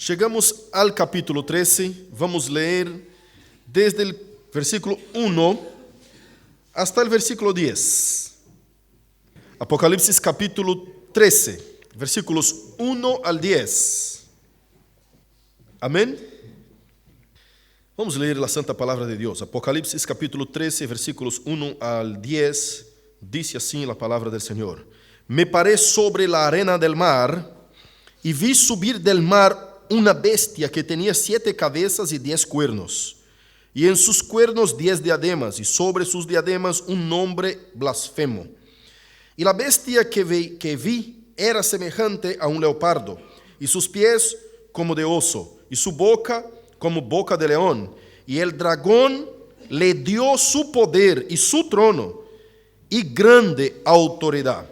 Chegamos al capítulo 13, vamos ler desde el versículo 1 hasta el versículo 10. Apocalipsis capítulo 13, versículos 1 al 10. Amén. Vamos ler la santa palabra de Dios. Apocalipsis capítulo 13, versículos 1 al 10. Dice así la palabra del Señor. Me paré sobre la arena del mar y vi subir del mar una bestia que tenía 7 cabezas y 10 cuernos, y en sus cuernos 10 diademas, y sobre sus diademas un nombre blasfemo. Y la bestia que vi era semejante a un leopardo, y sus pies como de oso, y su boca como boca de león. Y el dragón le dio su poder y su trono y grande autoridad.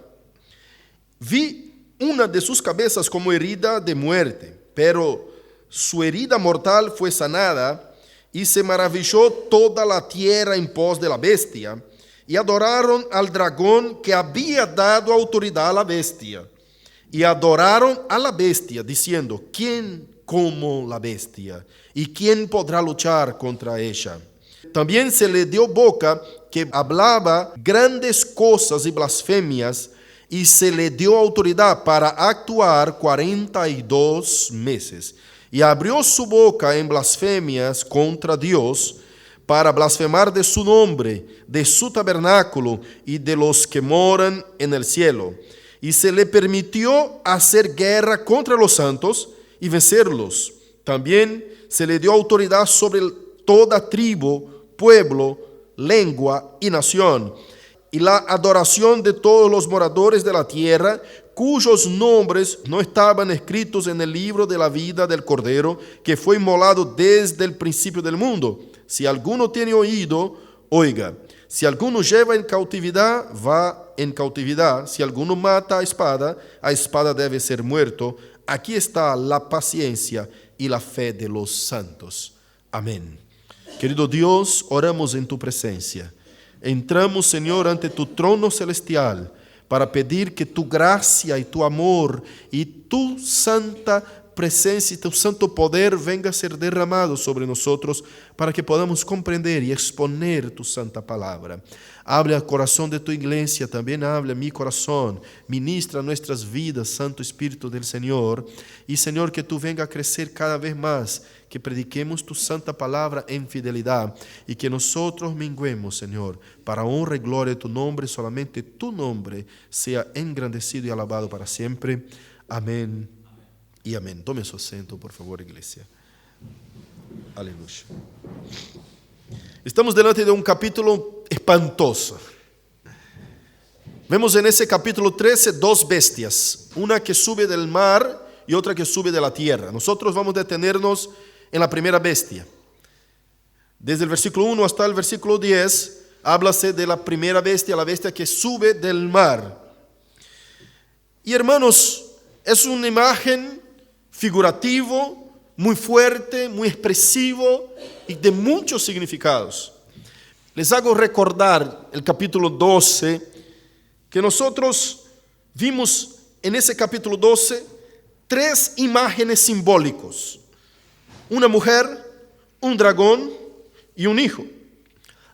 Vi una de sus cabezas como herida de muerte, pero su herida mortal fue sanada, y se maravilló toda la tierra en pos de la bestia, y adoraron al dragón que había dado autoridad a la bestia, y adoraron a la bestia, diciendo, ¿quién como la bestia? ¿Y quién podrá luchar contra ella? También se le dio boca que hablaba grandes cosas y blasfemias, y se le dio autoridad para actuar 42 meses. Y abrió su boca en blasfemias contra Dios, para blasfemar de su nombre, de su tabernáculo y de los que moran en el cielo. Y se le permitió hacer guerra contra los santos y vencerlos. También se le dio autoridad sobre toda tribu, pueblo, lengua y nación. Y la adoración de todos los moradores de la tierra, cuyos nombres no estaban escritos en el libro de la vida del Cordero, que fue inmolado desde el principio del mundo. Si alguno tiene oído, oiga. Si alguno lleva en cautividad, va en cautividad. Si alguno mata a espada debe ser muerto. Aquí está la paciencia y la fe de los santos. Amén. Querido Dios, oramos en tu presencia. Entramos, Señor, ante tu trono celestial para pedir que tu gracia y tu amor y tu santa presencia y tu santo poder venga a ser derramado sobre nosotros para que podamos comprender y exponer tu santa palabra. Habla al corazón de tu iglesia, también habla a mi corazón, ministra nuestras vidas, Santo Espíritu del Señor. Y Señor, que tú venga a crecer cada vez más, que prediquemos tu santa palabra en fidelidad y que nosotros menguemos, Señor, para honra y gloria de tu nombre, solamente tu nombre sea engrandecido y alabado para siempre. Amén y amén. Tome su asiento, por favor, iglesia. Aleluya. Estamos delante de un capítulo espantoso. Vemos en ese capítulo 13 2 bestias, una que sube del mar y otra que sube de la tierra. Nosotros vamos a detenernos en la primera bestia. Desde el versículo 1 hasta el versículo 10, háblase de la primera bestia, la bestia que sube del mar. Y hermanos, es una imagen figurativo, muy fuerte, muy expresivo y de muchos significados. Les hago recordar el capítulo 12, que nosotros vimos en ese capítulo 12 3 imágenes simbólicos. Una mujer, un dragón y un hijo.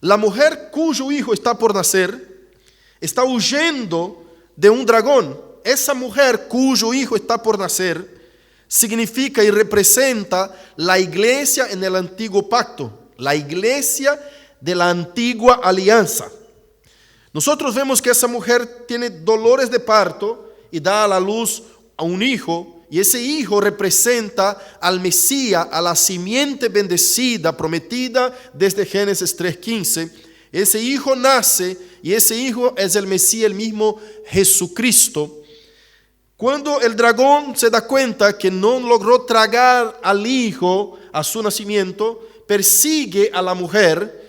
La mujer cuyo hijo está por nacer está huyendo de un dragón. Esa mujer cuyo hijo está por nacer significa y representa la iglesia en el antiguo pacto, la iglesia de la antigua alianza. Nosotros vemos que esa mujer tiene dolores de parto y da a la luz a un hijo. Y ese hijo representa al Mesías, a la simiente bendecida, prometida desde Génesis 3:15. Ese hijo nace y ese hijo es el Mesías, el mismo Jesucristo. Cuando el dragón se da cuenta que no logró tragar al hijo a su nacimiento, persigue a la mujer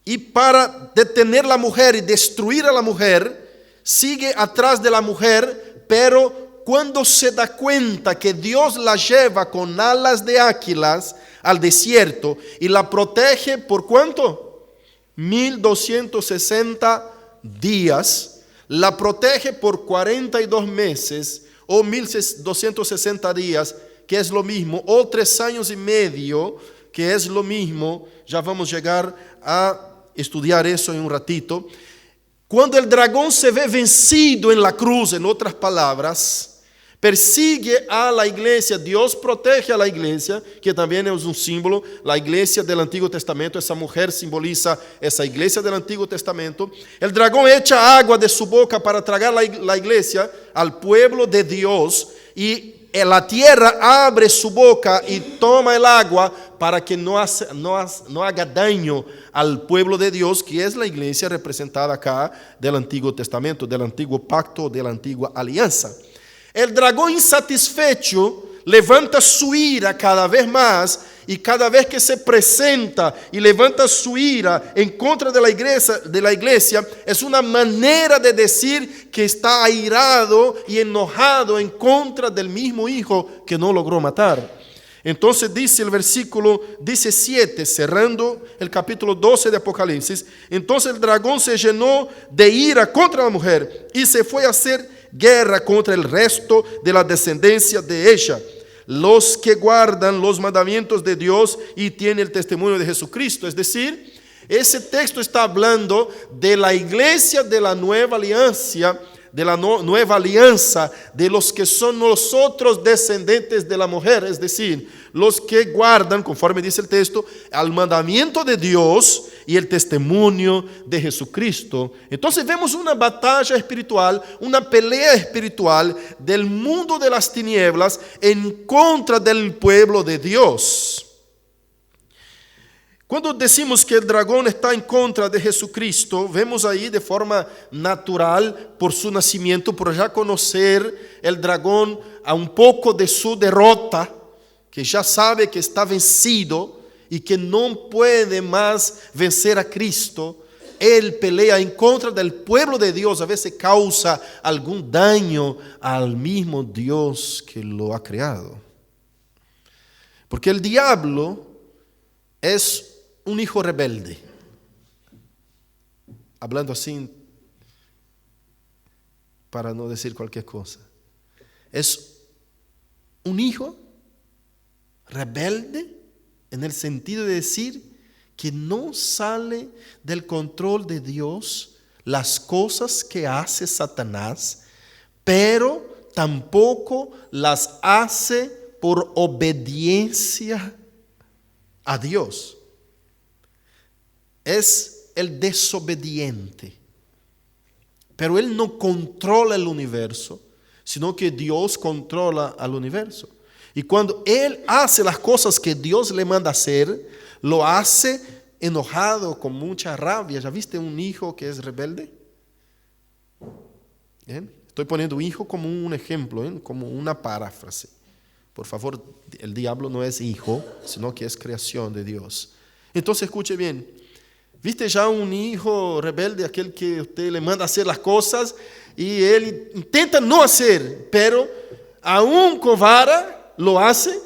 y para detener a la mujer y destruir a la mujer, sigue atrás de la mujer, pero cuando se da cuenta que Dios la lleva con alas de águilas al desierto y la protege por ¿cuánto? 1260 días, la protege por 42 meses o 1260 días, que es lo mismo, o 3 años y medio, que es lo mismo. Ya vamos a llegar a estudiar eso en un ratito. Cuando el dragón se ve vencido en la cruz, en otras palabras, persigue a la iglesia, Dios protege a la iglesia, que también es un símbolo. La iglesia del Antiguo Testamento, esa mujer simboliza esa iglesia del Antiguo Testamento. El dragón echa agua de su boca para tragar la iglesia al pueblo de Dios, y la tierra abre su boca y toma el agua para que no haga daño al pueblo de Dios, que es la iglesia representada acá del Antiguo Testamento, del antiguo pacto, de la antigua alianza. El dragón insatisfecho levanta su ira cada vez más, y cada vez que se presenta y levanta su ira en contra de la iglesia, es una manera de decir que está airado y enojado en contra del mismo hijo que no logró matar. Entonces dice el versículo 17, cerrando el capítulo 12 de Apocalipsis: entonces el dragón se llenó de ira contra la mujer y se fue a hacer guerra contra el resto de la descendencia de ella, los que guardan los mandamientos de Dios y tienen el testimonio de Jesucristo. Es decir, ese texto está hablando de la iglesia de la nueva alianza, de los que son nosotros descendientes de la mujer, es decir, los que guardan, conforme dice el texto, al mandamiento de Dios y el testimonio de Jesucristo. Entonces vemos una batalla espiritual, una pelea espiritual del mundo de las tinieblas en contra del pueblo de Dios. Cuando decimos que el dragón está en contra de Jesucristo, vemos ahí de forma natural, por su nacimiento, por ya conocer el dragón a un poco de su derrota, que ya sabe que está vencido y que no puede más vencer a Cristo. Él pelea en contra del pueblo de Dios, a veces causa algún daño al mismo Dios que lo ha creado. Porque el diablo es un hijo rebelde, hablando así para no decir cualquier cosa. Es un hijo rebelde en el sentido de decir que no sale del control de Dios las cosas que hace Satanás, pero tampoco las hace por obediencia a Dios. Es el desobediente. Pero él no controla el universo, sino que Dios controla al universo. Y cuando él hace las cosas que Dios le manda hacer, lo hace enojado, con mucha rabia. ¿Ya viste un hijo que es rebelde? ¿Bien? Estoy poniendo hijo como un ejemplo, ¿eh? Como una paráfrase. Por favor, el diablo no es hijo, sino que es creación de Dios. Entonces escuche bien. ¿Viste ya un hijo rebelde, aquel que usted le manda hacer las cosas y él intenta no hacer, pero aún con vara lo hace,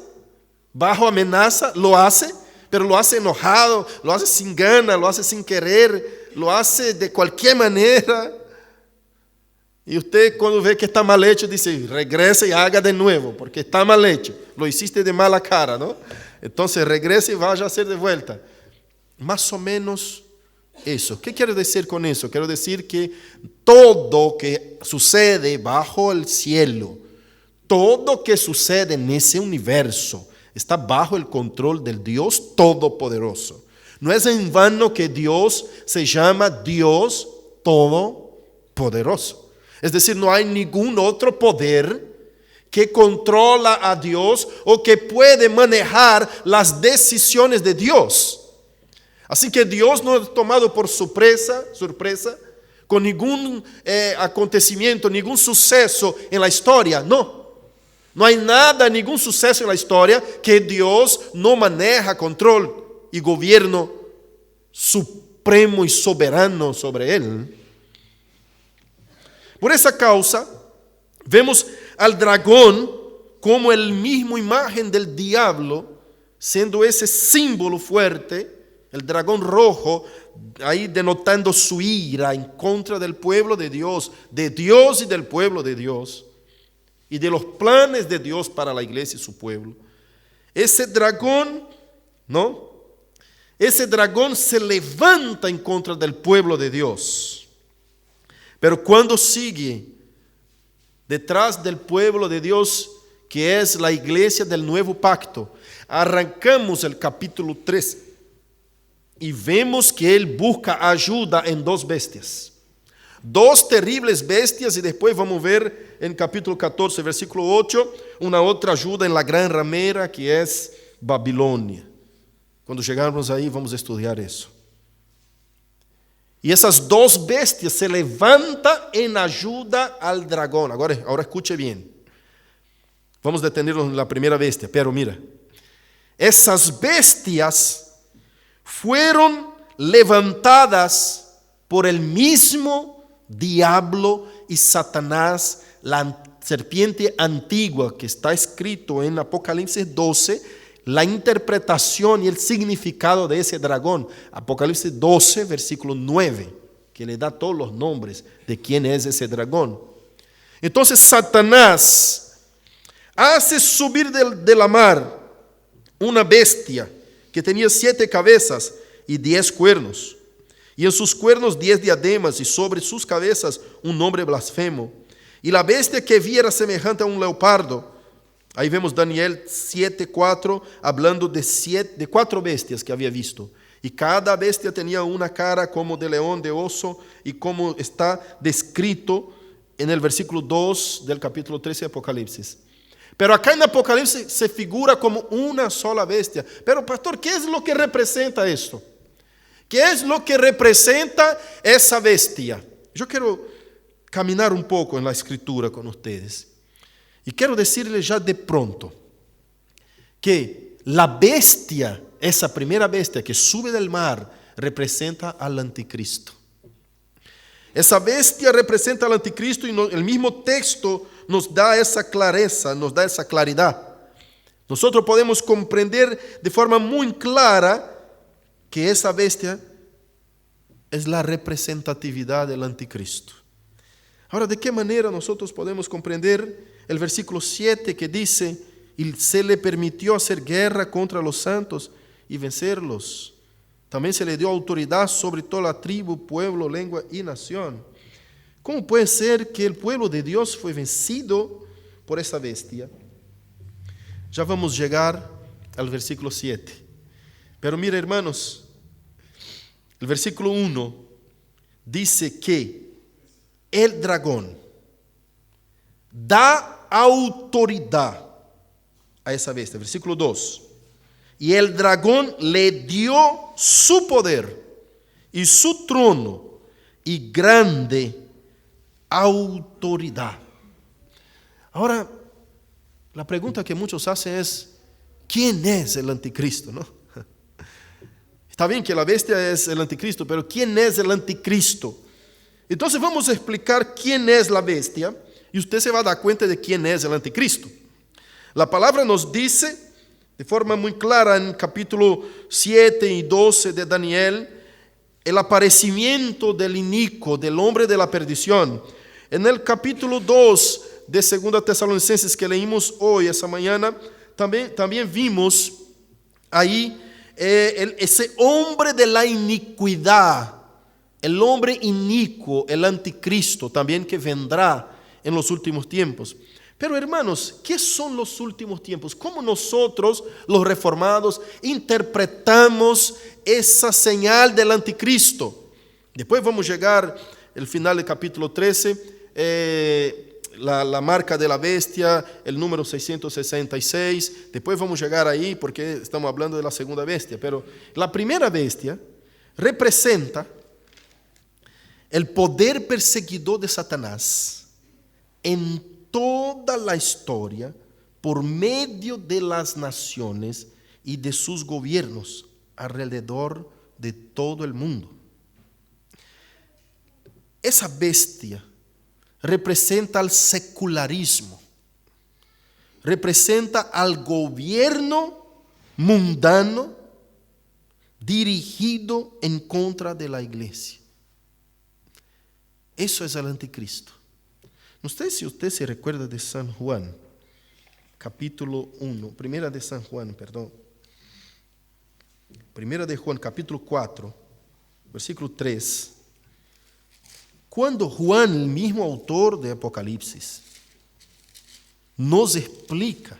bajo amenaza lo hace, pero lo hace enojado, lo hace sin gana, lo hace sin querer, lo hace de cualquier manera? Y usted, cuando ve que está mal hecho, dice: regrese y haga de nuevo, porque está mal hecho, lo hiciste de mala cara, ¿no? Entonces regrese y vaya a hacer de vuelta. Más o menos eso. ¿Qué quiero decir con eso? Quiero decir que todo que sucede bajo el cielo, todo que sucede en ese universo, está bajo el control del Dios Todopoderoso. No es en vano que Dios se llama Dios Todopoderoso. Es decir, no hay ningún otro poder que controla a Dios o que puede manejar las decisiones de Dios. Así que Dios no es tomado por sorpresa con ningún acontecimiento, ningún suceso en la historia. No hay nada, ningún suceso en la historia que Dios no maneja control y gobierno supremo y soberano sobre él. Por esa causa, vemos al dragón como el mismo imagen del diablo, siendo ese símbolo fuerte. El dragón rojo, ahí denotando su ira en contra del pueblo de Dios y del pueblo de Dios. y de los planes de Dios para la iglesia y su pueblo. Ese dragón, ¿no? Ese dragón se levanta en contra del pueblo de Dios. Pero cuando sigue detrás del pueblo de Dios, que es la iglesia del nuevo pacto, arrancamos el capítulo 3 y vemos que él busca ayuda en dos bestias. Dos terribles bestias, y después vamos a ver en capítulo 14, versículo 8, una otra ayuda en la gran ramera que es Babilonia. Cuando llegarmos ahí vamos a estudiar eso. Y esas dos bestias se levantan en ayuda al dragón. Ahora escuche bien. Vamos a detenernos en la primera bestia, pero mira. Esas bestias fueron levantadas por el mismo diablo y Satanás, la serpiente antigua que está escrito en Apocalipsis 12, la interpretación y el significado de ese dragón. Apocalipsis 12, versículo 9, que le da todos los nombres de quién es ese dragón. Entonces Satanás hace subir de la mar una bestia que tenía 7 cabezas y 10 cuernos. Y en sus cuernos 10 diademas, y sobre sus cabezas un nombre blasfemo. Y la bestia que vi era semejante a un leopardo. Ahí vemos Daniel 7:4, hablando de 4 bestias que había visto. Y cada bestia tenía una cara como de león, de oso, y como está descrito en el versículo 2 del capítulo 13 de Apocalipsis. Pero acá en Apocalipsis se figura como una sola bestia. Pero pastor, ¿qué es lo que representa esto? ¿Qué es lo que representa esa bestia? Yo quiero caminar un poco en la escritura con ustedes. Y quiero decirles ya de pronto que la bestia, esa primera bestia que sube del mar, representa al anticristo. Esa bestia representa al anticristo, y el mismo texto nos da esa clareza, nos da esa claridad. Nosotros podemos comprender de forma muy clara que esa bestia es la representatividad del anticristo. Ahora, ¿de qué manera nosotros podemos comprender el versículo 7 que dice: y se le permitió hacer guerra contra los santos y vencerlos? También se le dio autoridad sobre toda la tribu, pueblo, lengua y nación. ¿Cómo puede ser que el pueblo de Dios fue vencido por esa bestia? Ya vamos a llegar al versículo 7. Pero mira, hermanos, el versículo 1 dice que el dragón da autoridad a esa bestia. Versículo 2. Y el dragón le dio su poder y su trono y grande autoridad. Ahora, la pregunta que muchos hacen es: ¿quién es el anticristo? ¿No? Está bien que la bestia es el anticristo, pero ¿quién es el anticristo? Entonces vamos a explicar quién es la bestia y usted se va a dar cuenta de quién es el anticristo. La palabra nos dice de forma muy clara en capítulo 7 y 12 de Daniel el aparecimiento del inicuo, del hombre de la perdición. En el capítulo 2 de 2 Tesalonicenses que leímos hoy, esa mañana, también vimos ahí ese hombre de la iniquidad, el hombre inicuo, el anticristo, también que vendrá en los últimos tiempos. Pero hermanos, ¿qué son los últimos tiempos? ¿Cómo nosotros, los reformados, interpretamos esa señal del anticristo? Después vamos a llegar al final del capítulo 13, la marca de la bestia, el número 666. Después vamos a llegar ahí porque estamos hablando de la segunda bestia. Pero la primera bestia representa el poder perseguidor de Satanás en toda la historia por medio de las naciones y de sus gobiernos alrededor de todo el mundo. Esa bestia representa al secularismo, representa al gobierno mundano dirigido en contra de la iglesia. Eso es el anticristo. No sé si usted se recuerda de San Juan, capítulo 1, primera de San Juan, perdón. Primera de Juan, capítulo 4, versículo 3. Cuando Juan, el mismo autor de Apocalipsis, nos explica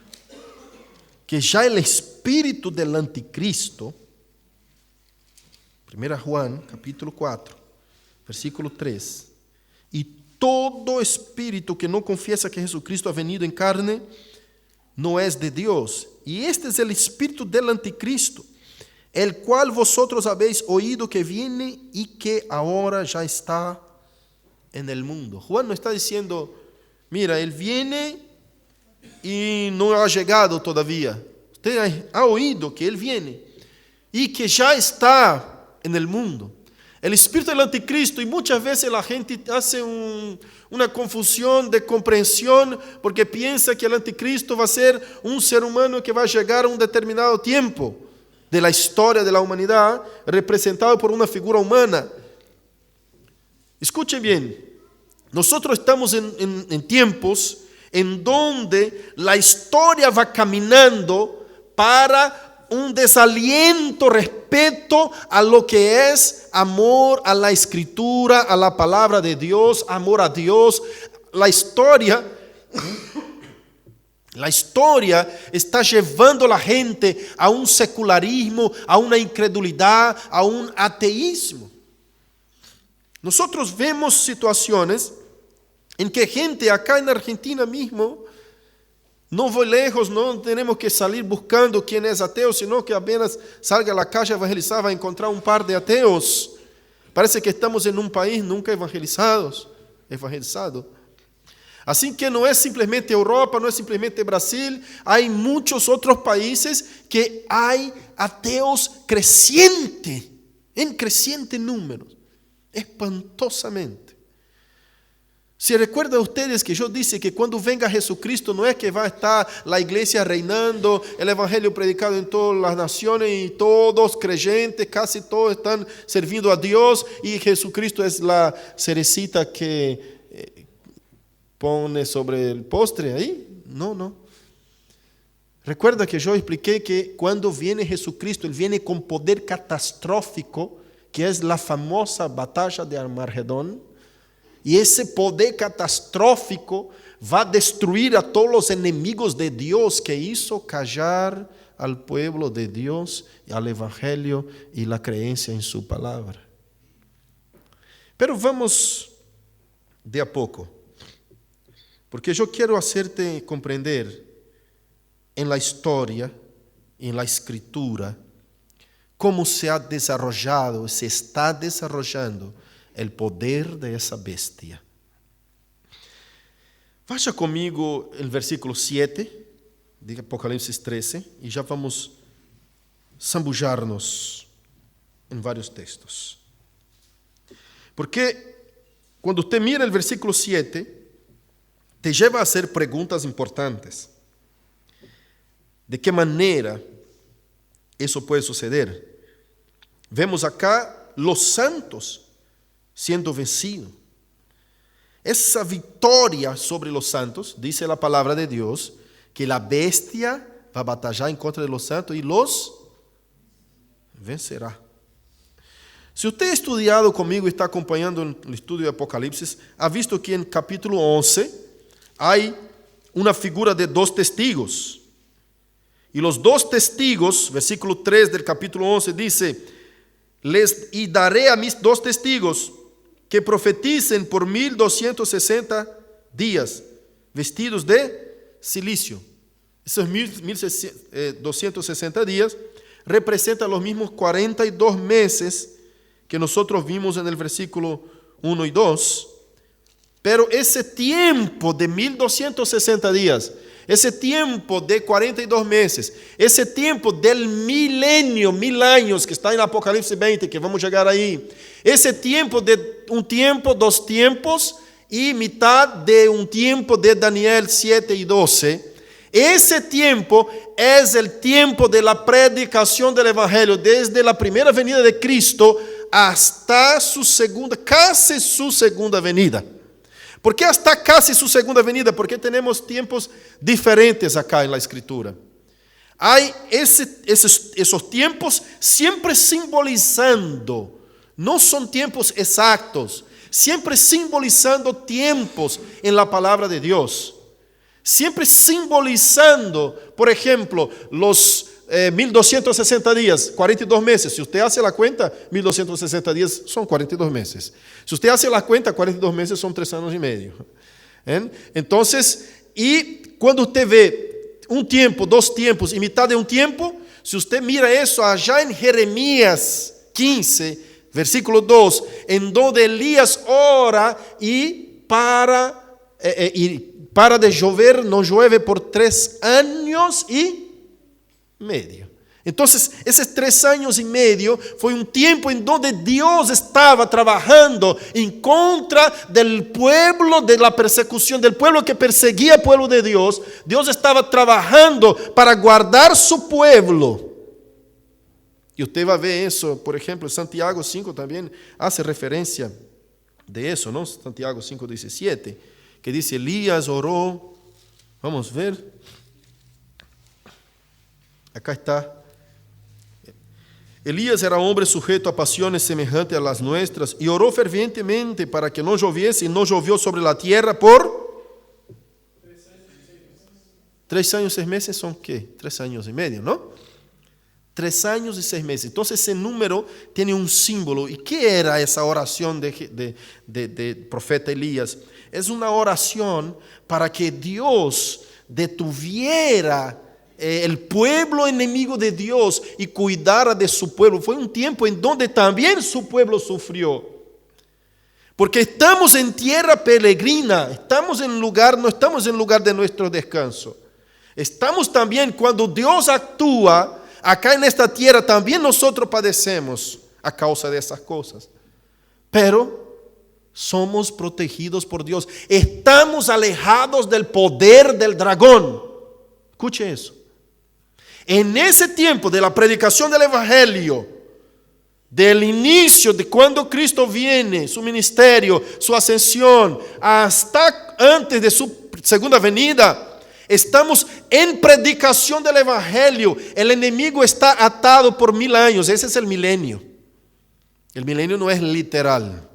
que ya el espíritu del anticristo, 1 Juan, capítulo 4, versículo 3, y todo espíritu que no confiesa que Jesucristo ha venido en carne, no es de Dios. Y este es el espíritu del anticristo, el cual vosotros habéis oído que viene y que ahora ya está en el mundo. Juan no está diciendo, mira, él viene y no ha llegado todavía. Usted ha oído que él viene y que ya está en el mundo. El espíritu del anticristo, y muchas veces la gente hace una confusión de comprensión porque piensa que el anticristo va a ser un ser humano que va a llegar a un determinado tiempo de la historia de la humanidad, representado por una figura humana. Escuchen bien, nosotros estamos en tiempos en donde la historia va caminando para un desaliento respecto a lo que es amor a la escritura, a la palabra de Dios, amor a Dios. La historia está llevando a la gente a un secularismo, a una incredulidad, a un ateísmo. Nosotros vemos situaciones en que gente acá en Argentina mismo, no voy lejos, no tenemos que salir buscando quién es ateo, sino que apenas salga a la calle a evangelizar va a encontrar un par de ateos. Parece que estamos en un país nunca evangelizado. Así que no es simplemente Europa, no es simplemente Brasil, hay muchos otros países que hay ateos en creciente número, espantosamente. Se recuerdan ustedes que yo dije que cuando venga Jesucristo no es que va a estar la iglesia reinando, el evangelio predicado en todas las naciones y todos creyentes, casi todos están sirviendo a Dios y Jesucristo es la cerecita que pone sobre el postre ahí. No. Recuerda que yo expliqué que cuando viene Jesucristo, Él viene con poder catastrófico, que es la famosa batalla de Armagedón. Y ese poder catastrófico va a destruir a todos los enemigos de Dios que hizo callar al pueblo de Dios, al evangelio y la creencia en su palabra. Pero vamos de a poco, porque yo quiero hacerte comprender en la historia, en la escritura, cómo se ha desarrollado, se está desarrollando el poder de esa bestia. Vaya conmigo el versículo 7 de Apocalipsis 13 y ya vamos a zambullarnos en varios textos. Porque cuando usted mira el versículo 7, te lleva a hacer preguntas importantes. ¿De qué manera eso puede suceder? Vemos acá los santos siendo vencido. Esa victoria sobre los santos, dice la palabra de Dios, que la bestia va a batallar en contra de los santos y los vencerá. Si usted ha estudiado conmigo y está acompañando el estudio de Apocalipsis, ha visto que en capítulo 11 hay una figura de dos testigos. Y los dos testigos, versículo 3 del capítulo 11 dice, y daré a mis dos testigos que profeticen por 1260 días, vestidos de silicio. Esos 1260 días representan los mismos 42 meses que nosotros vimos en el versículo 1 y 2. Pero ese tiempo de 1260 días, ese tiempo de 42 meses, ese tiempo del milenio, 1000 años que está en Apocalipsis 20, que vamos a llegar ahí, ese tiempo de un tiempo, dos tiempos y mitad de un tiempo de Daniel 7 y 12, ese tiempo es el tiempo de la predicación del Evangelio, desde la primera venida de Cristo hasta su segunda, casi su segunda venida. ¿Por qué hasta casi su segunda venida? Porque tenemos tiempos diferentes acá en la Escritura. Hay esos tiempos siempre simbolizando, no son tiempos exactos, siempre simbolizando tiempos en la palabra de Dios. Siempre simbolizando, por ejemplo, los 1260 días, 42 meses. Si usted hace la cuenta, 1260 días son 42 meses. Si usted hace la cuenta, 42 meses son 3 años y medio. Entonces, y cuando usted ve un tiempo, 2 tiempos y mitad de un tiempo, si usted mira eso allá en Jeremías 15, versículo 2, en donde Elías ora y para de llover, no llueve por 3 años y medio. Entonces, esos 3 años y medio fue un tiempo en donde Dios estaba trabajando en contra del pueblo, de la persecución del pueblo que perseguía al pueblo de Dios. Dios estaba trabajando para guardar su pueblo. Y usted va a ver eso, por ejemplo, Santiago 5 también hace referencia de eso, ¿no? Santiago 5:17, que dice, Elías oró. Vamos a ver. Acá está. Elías era hombre sujeto a pasiones semejantes a las nuestras y oró fervientemente para que no lloviese, y no llovió sobre la tierra por 3 años y 6 meses. ¿Son qué? 3 años y medio, ¿no? 3 años y 6 meses. Entonces ese número tiene un símbolo. ¿Y qué era esa oración de profeta Elías? Es una oración para que Dios detuviera el pueblo enemigo de Dios y cuidara de su pueblo. Fue un tiempo en donde también su pueblo sufrió. Porque estamos en tierra peregrina, estamos en lugar, no estamos en lugar de nuestro descanso. Estamos también, cuando Dios actúa acá en esta tierra, también nosotros padecemos a causa de esas cosas. Pero somos protegidos por Dios. Estamos alejados del poder del dragón. Escuche eso. En ese tiempo de la predicación del Evangelio, del inicio de cuando Cristo viene, su ministerio, su ascensión, hasta antes de su segunda venida, estamos en predicación del Evangelio. El enemigo está atado por 1000 años. Ese es el milenio. El milenio no es literal.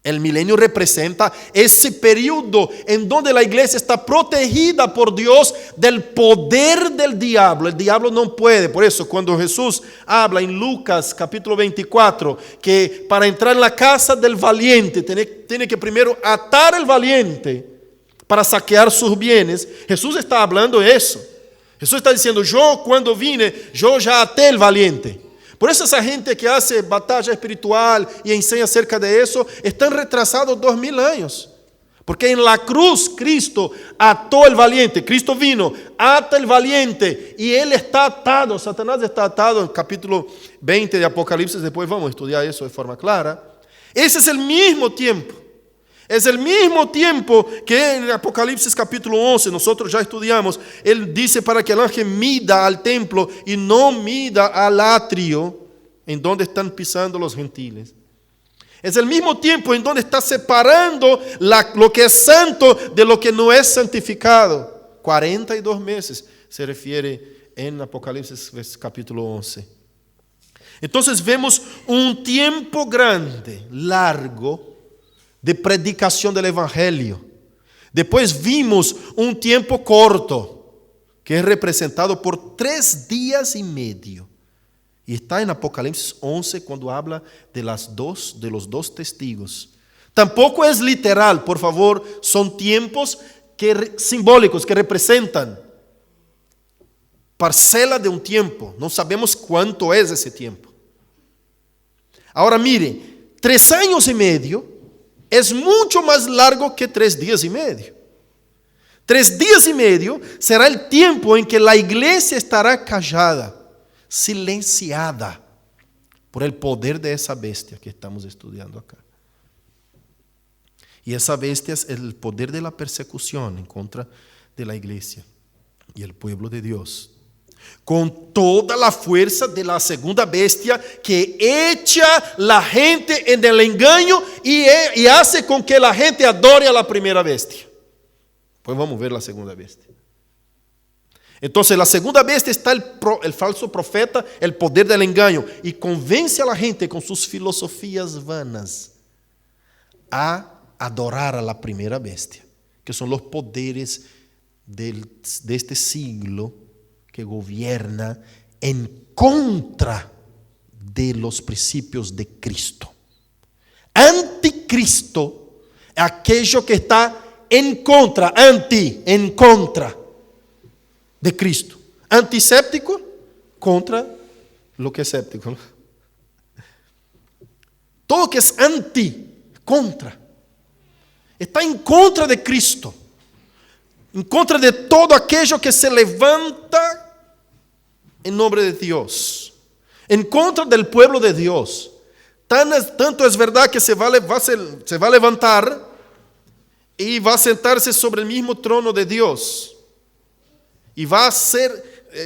El milenio representa ese periodo en donde la iglesia está protegida por Dios del poder del diablo. El diablo no puede. Por eso cuando Jesús habla en Lucas capítulo 24, que para entrar en la casa del valiente tiene que primero atar al valiente para saquear sus bienes. Jesús está hablando de eso. Jesús está diciendo, yo cuando vine, yo ya até al valiente. Por eso esa gente que hace batalla espiritual y enseña acerca de eso, están retrasados 2000 años. Porque en la cruz Cristo ató al valiente. Cristo vino, ata al valiente y él está atado. Satanás está atado en el capítulo 20 de Apocalipsis. Después vamos a estudiar eso de forma clara. Ese es el mismo tiempo. Es el mismo tiempo que en Apocalipsis capítulo 11, nosotros ya estudiamos, él dice para que el ángel mida al templo y no mida al atrio en donde están pisando los gentiles. Es el mismo tiempo en donde está separando lo que es santo de lo que no es santificado. 42 meses se refiere en Apocalipsis capítulo 11. Entonces vemos un tiempo grande, largo, de predicación del Evangelio. Después vimos un tiempo corto, que es representado por 3 días y medio. Y está en Apocalipsis 11 cuando habla de los 2 testigos. Tampoco es literal, por favor, son tiempos simbólicos que representan parcela de un tiempo. No sabemos cuánto es ese tiempo. Ahora mire, 3 años y medio es mucho más largo que 3 días y medio. 3 días y medio será el tiempo en que la iglesia estará callada, silenciada por el poder de esa bestia que estamos estudiando acá. Y esa bestia es el poder de la persecución en contra de la iglesia y el pueblo de Dios. con toda la fuerza de la segunda bestia que echa la gente en el engaño y hace con que la gente adore a la primera bestia. Pues vamos a ver la segunda bestia. Entonces la segunda bestia está el falso profeta, el poder del engaño, y convence a la gente con sus filosofías vanas a adorar a la primera bestia, que son los poderes de este siglo que gobierna en contra de los principios de Cristo. Anticristo es aquello que está en contra de Cristo. Antiséptico contra lo que es séptico. Todo que es contra. Está en contra de Cristo. En contra de todo aquello que se levanta en nombre de Dios. En contra del pueblo de Dios. Tanto es verdad que se va a levantar y va a sentarse sobre el mismo trono de Dios. Y va a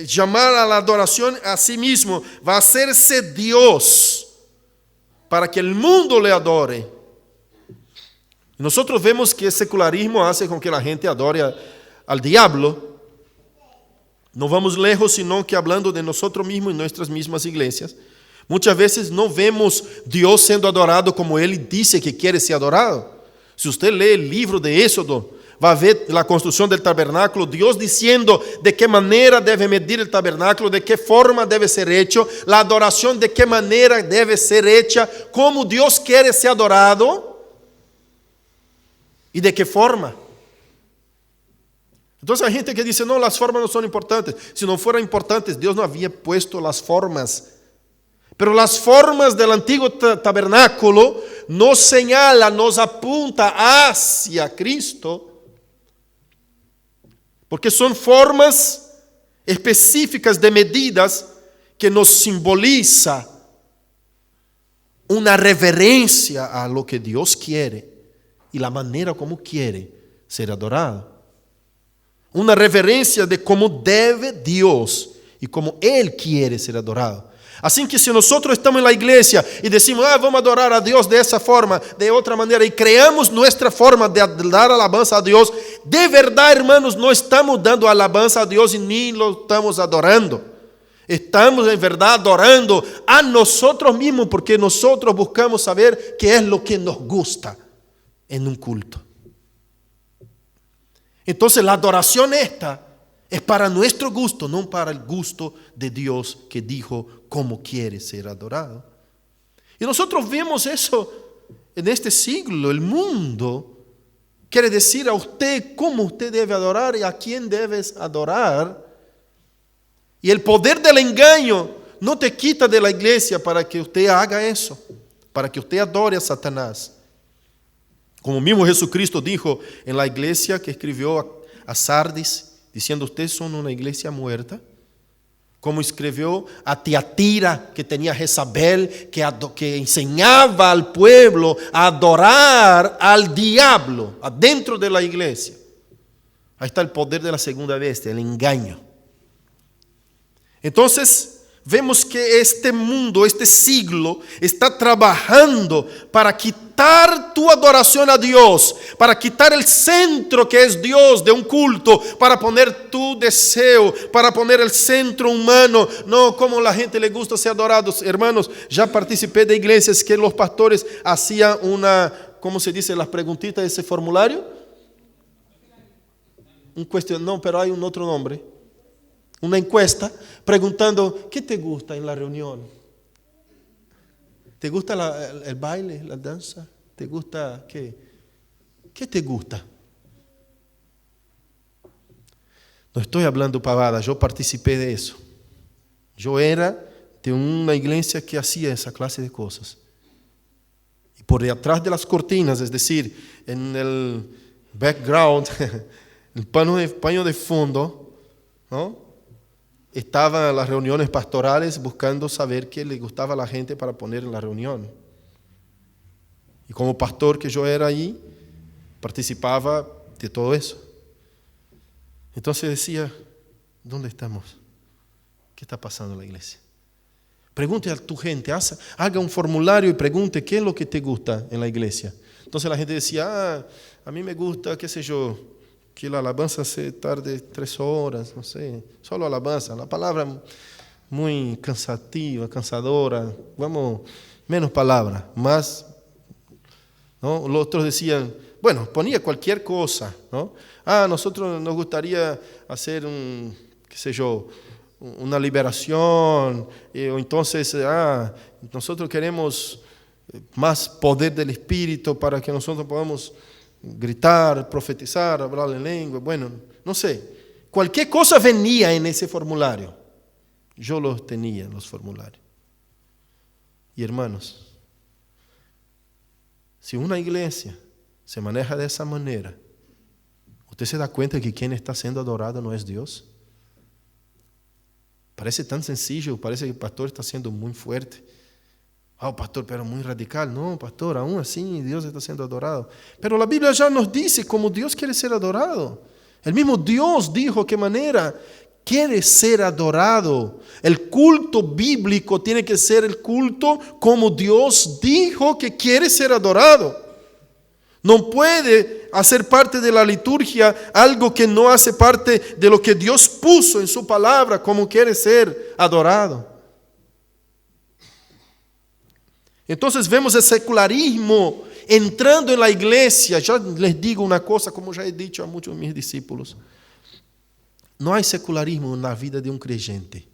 llamar a la adoración a sí mismo. Va a hacerse Dios para que el mundo le adore. Nosotros vemos que el secularismo hace con que la gente adore al diablo. No vamos lejos, sino que hablando de nosotros mismos en nuestras mismas iglesias. Muchas veces no vemos Dios siendo adorado como Él dice que quiere ser adorado. Si usted lee el libro de Éxodo, va a ver la construcción del tabernáculo, Dios diciendo de qué manera debe medir el tabernáculo, de qué forma debe ser hecho, la adoración de qué manera debe ser hecha, cómo Dios quiere ser adorado y de qué forma. Entonces hay gente que dice, no, las formas no son importantes. Si no fueran importantes, Dios no había puesto las formas. Pero las formas del antiguo tabernáculo nos señalan, nos apunta hacia Cristo. Porque son formas específicas de medidas que nos simboliza una reverencia a lo que Dios quiere y la manera como quiere ser adorado. Una reverencia de cómo debe Dios y cómo Él quiere ser adorado. Así que si nosotros estamos en la iglesia y decimos, vamos a adorar a Dios de esa forma, de otra manera, y creamos nuestra forma de dar alabanza a Dios, de verdad, hermanos, no estamos dando alabanza a Dios y ni lo estamos adorando. Estamos en verdad adorando a nosotros mismos porque nosotros buscamos saber qué es lo que nos gusta en un culto. Entonces la adoración esta es para nuestro gusto, no para el gusto de Dios que dijo cómo quiere ser adorado. Y nosotros vemos eso en este siglo. El mundo quiere decir a usted cómo usted debe adorar y a quién debes adorar. Y el poder del engaño no te quita de la iglesia para que usted haga eso, para que usted adore a Satanás. Como mismo Jesucristo dijo en la iglesia que escribió a Sardis, diciendo, ustedes son una iglesia muerta. Como escribió a Tiatira, que tenía Jezabel, que enseñaba al pueblo a adorar al diablo adentro de la iglesia. Ahí está el poder de la segunda bestia, el engaño. Entonces, vemos que este mundo, este siglo, está trabajando para quitar tu adoración a Dios, para quitar el centro que es Dios de un culto, para poner tu deseo, para poner el centro humano, no como la gente le gusta ser adorados. Hermanos, ya participé de iglesias que los pastores hacían ¿cómo se dice? Las preguntitas de ese formulario. No, pero hay un otro nombre. Una encuesta preguntando, ¿qué te gusta en la reunión? ¿Te gusta el baile, la danza? ¿Te gusta qué? ¿Qué te gusta? No estoy hablando pavada, yo participé de eso. Yo era de una iglesia que hacía esa clase de cosas. Y por detrás de las cortinas, es decir, en el background, el paño de fondo, ¿no? Estaban las reuniones pastorales buscando saber qué le gustaba a la gente para poner en la reunión. Y como pastor que yo era ahí, participaba de todo eso. Entonces decía, ¿dónde estamos? ¿Qué está pasando en la iglesia? Pregunte a tu gente, haga un formulario y pregunte qué es lo que te gusta en la iglesia. Entonces la gente decía, a mí me gusta, qué sé yo, que la alabanza se tarde 3 horas, no sé, solo alabanza. La palabra muy cansativa, cansadora, vamos, menos palabra, más, ¿no? Los otros decían, bueno, ponía cualquier cosa, ¿no? Nosotros nos gustaría hacer qué sé yo, una liberación, o entonces, nosotros queremos más poder del Espíritu para que nosotros podamos gritar, profetizar, hablar en lengua, bueno, no sé, cualquier cosa venía en ese formulario. Yo los tenía, los formularios. Y hermanos, si una iglesia se maneja de esa manera, ¿usted se da cuenta que quien está siendo adorado no es Dios? Parece tan sencillo, parece que el pastor está siendo muy fuerte. Pastor, pero muy radical. No, pastor, aún así Dios está siendo adorado. Pero la Biblia ya nos dice cómo Dios quiere ser adorado. El mismo Dios dijo qué manera quiere ser adorado. El culto bíblico tiene que ser el culto como Dios dijo que quiere ser adorado. No puede hacer parte de la liturgia algo que no hace parte de lo que Dios puso en su palabra como quiere ser adorado. Entonces vemos el secularismo entrando en la iglesia. Ya les digo una cosa, como ya he dicho a muchos de mis discípulos. No hay secularismo en la vida de un creyente.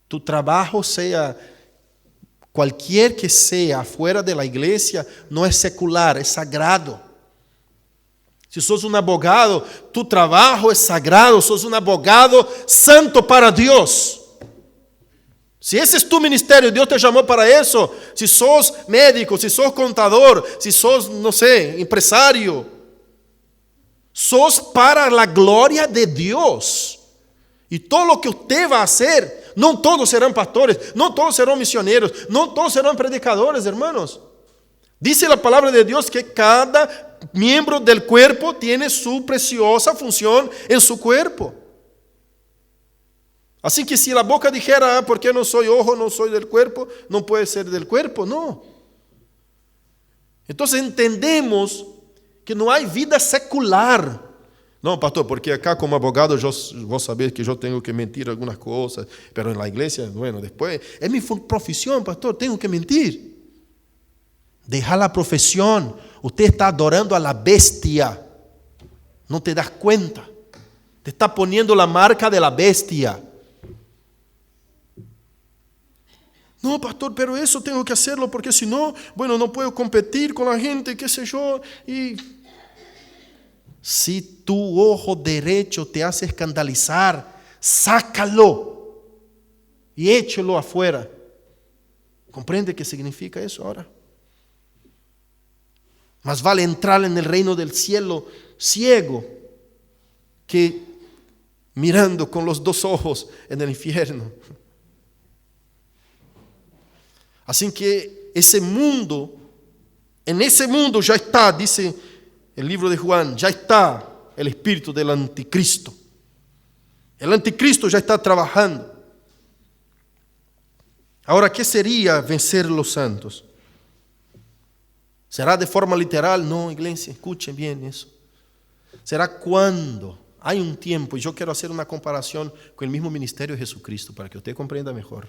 Tu trabajo sea cualquier que sea fuera de la iglesia, no es secular, es sagrado. Si sos un abogado, tu trabajo es sagrado, sos un abogado santo para Dios. Si ese es tu ministerio, Dios te llamó para eso. Si sos médico, si sos contador, si sos, no sé, empresario, sos para la gloria de Dios. Y todo lo que usted va a hacer, no todos serán pastores, no todos serán misioneros, no todos serán predicadores, hermanos. Dice la palabra de Dios que cada miembro del cuerpo tiene su preciosa función en su cuerpo. Así que si la boca dijera, porque no soy ojo, no soy del cuerpo, no puede ser del cuerpo, no. Entonces entendemos que no hay vida secular. No, pastor, porque acá como abogado vos sabés que yo tengo que mentir algunas cosas, pero en la iglesia, bueno, después, es mi profesión, pastor, tengo que mentir. Deja la profesión, usted está adorando a la bestia, no te das cuenta, te está poniendo la marca de la bestia. No, pastor, pero eso tengo que hacerlo porque si no, bueno, no puedo competir con la gente, qué sé yo. Y si tu ojo derecho te hace escandalizar, sácalo y échalo afuera. ¿Comprende qué significa eso ahora? Más vale entrar en el reino del cielo ciego que mirando con los 2 ojos en el infierno. Así que ese mundo, en ese mundo ya está, dice el libro de Juan, ya está el espíritu del anticristo. El anticristo ya está trabajando. Ahora, ¿qué sería vencer los santos? ¿Será de forma literal? No, iglesia, escuchen bien eso. ¿Será cuando? Hay un tiempo, y yo quiero hacer una comparación con el mismo ministerio de Jesucristo para que usted comprenda mejor.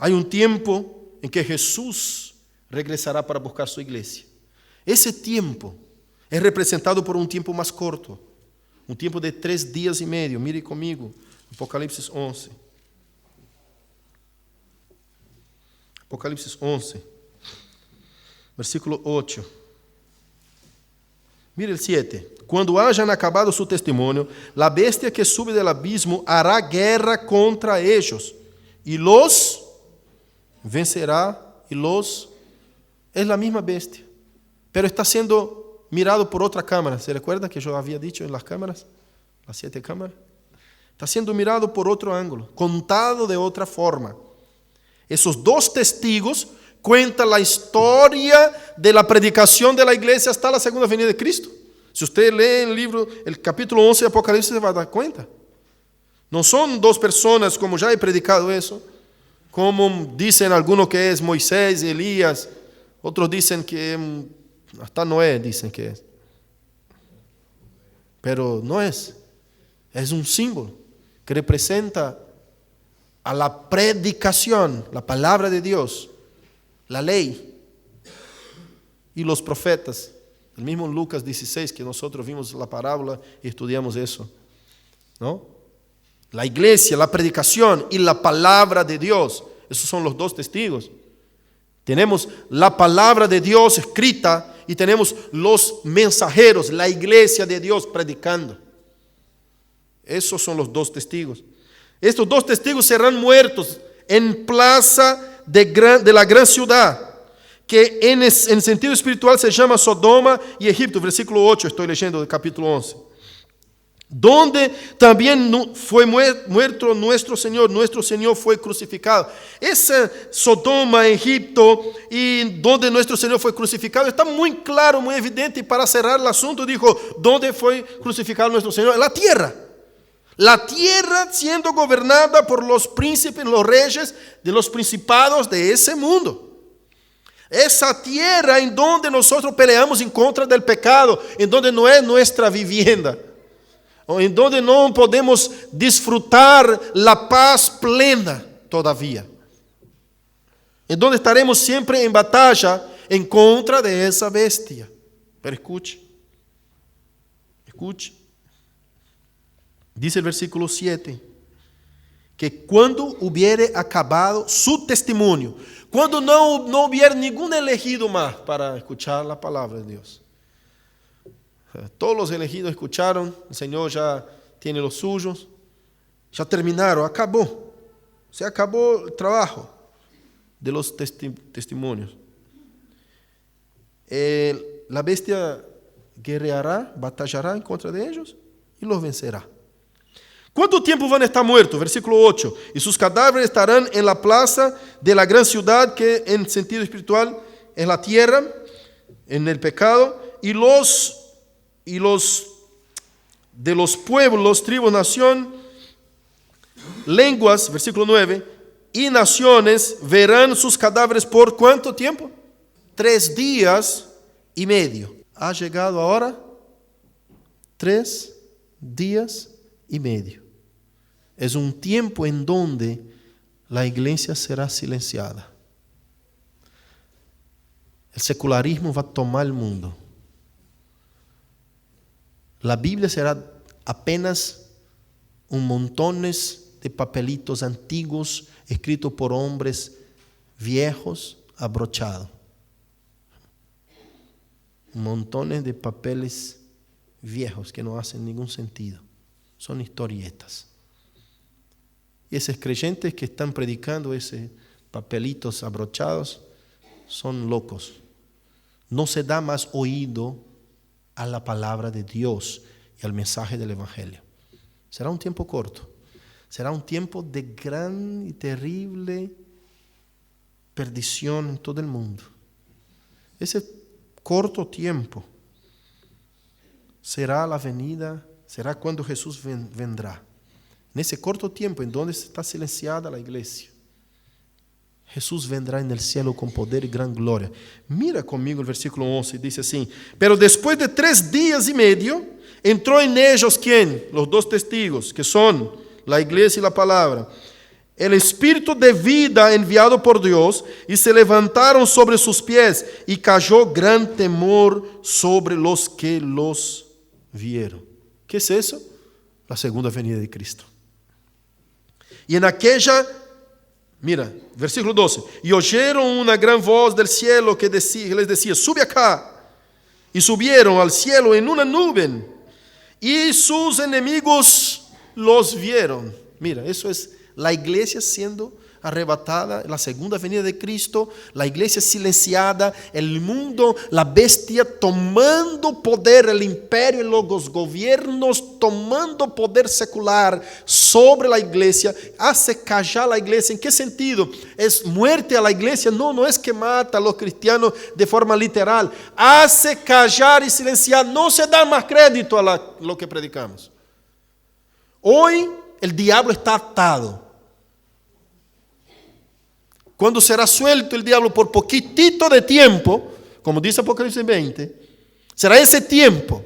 Hay un tiempo en que Jesús regresará para buscar su iglesia. Ese tiempo es representado por un tiempo más corto, un tiempo de 3 días y medio. Mire conmigo, Apocalipsis 11. Apocalipsis 11, versículo 8. Mire el 7. Cuando hayan acabado su testimonio, la bestia que sube del abismo hará guerra contra ellos y los vencerá y los... Es la misma bestia, pero está siendo mirado por otra cámara. ¿Se recuerda que yo había dicho en las cámaras? Las 7 cámaras. Está siendo mirado por otro ángulo, contado de otra forma. Esos 2 testigos cuentan la historia de la predicación de la iglesia hasta la segunda venida de Cristo. Si usted lee el libro, el capítulo 11 de Apocalipsis, se va a dar cuenta. No son dos personas, como ya he predicado eso, como dicen algunos que es Moisés y Elías, otros dicen que hasta Noé dicen que es. Pero no es. Es un símbolo que representa a la predicación, la palabra de Dios, la ley y los profetas. El mismo Lucas 16, que nosotros vimos la parábola y estudiamos eso, ¿no? La iglesia, la predicación y la palabra de Dios. Esos son los dos testigos. Tenemos la palabra de Dios escrita y tenemos los mensajeros, la iglesia de Dios predicando. Esos son los dos testigos. Estos dos testigos serán muertos en plaza de la gran ciudad, que en sentido espiritual se llama Sodoma y Egipto. Versículo 8, estoy leyendo del capítulo 11. Donde también fue muerto nuestro Señor fue crucificado. Esa Sodoma, Egipto, y donde nuestro Señor fue crucificado, está muy claro, muy evidente. Y para cerrar el asunto dijo, ¿dónde fue crucificado nuestro Señor? En la tierra. La tierra siendo gobernada por los príncipes, los reyes de los principados de ese mundo. Esa tierra en donde nosotros peleamos en contra del pecado, en donde no es nuestra vivienda, en donde no podemos disfrutar la paz plena todavía, en donde estaremos siempre en batalla en contra de esa bestia. Pero escuche. Dice el versículo 7, que cuando hubiere acabado su testimonio, cuando no hubiera ningún elegido más para escuchar la palabra de Dios. Todos los elegidos escucharon, el Señor ya tiene los suyos, ya terminaron, acabó. Se acabó el trabajo de los testimonios. La bestia guerreará, batallará en contra de ellos y los vencerá. ¿Cuánto tiempo van a estar muertos? Versículo 8. Y sus cadáveres estarán en la plaza de la gran ciudad, que en sentido espiritual es la tierra, en el pecado, y los de los pueblos, tribus, nación, lenguas, versículo 9, y naciones verán sus cadáveres por ¿cuánto tiempo? 3 días y medio. ¿Ha llegado ahora? 3 días y medio. Es un tiempo en donde la iglesia será silenciada. El secularismo va a tomar el mundo. La Biblia será apenas un montones de papelitos antiguos escritos por hombres viejos abrochados. Montones de papeles viejos que no hacen ningún sentido. Son historietas. Y esos creyentes que están predicando esos papelitos abrochados son locos. No se da más oído a la palabra de Dios y al mensaje del Evangelio. Será un tiempo corto. Será un tiempo de gran y terrible perdición en todo el mundo. Ese corto tiempo será la venida, será cuando Jesús vendrá. En ese corto tiempo en donde está silenciada la iglesia, Jesús vendrá en el cielo con poder y gran gloria. Mira conmigo el versículo 11, dice así: pero después de 3 días y medio, entró en ellos, ¿quién? Los 2 testigos, que son la iglesia y la palabra. El espíritu de vida enviado por Dios, y se levantaron sobre sus pies, y cayó gran temor sobre los que los vieron. ¿Qué es eso? La segunda venida de Cristo. Y en aquella, mira, versículo 12, y oyeron una gran voz del cielo que les decía: sube acá. Y subieron al cielo en una nube, y sus enemigos los vieron. Mira, eso es la iglesia siendo arrebatada, la segunda venida de Cristo, la iglesia silenciada, el mundo, la bestia tomando poder, el imperio, los gobiernos tomando poder secular sobre la iglesia, hace callar la iglesia. ¿En qué sentido? ¿Es muerte a la iglesia? No es que mata a los cristianos de forma literal, hace callar y silenciar, no se da más crédito a lo que predicamos. Hoy el diablo está atado. Cuando será suelto el diablo por poquitito de tiempo, como dice Apocalipsis 20, será ese tiempo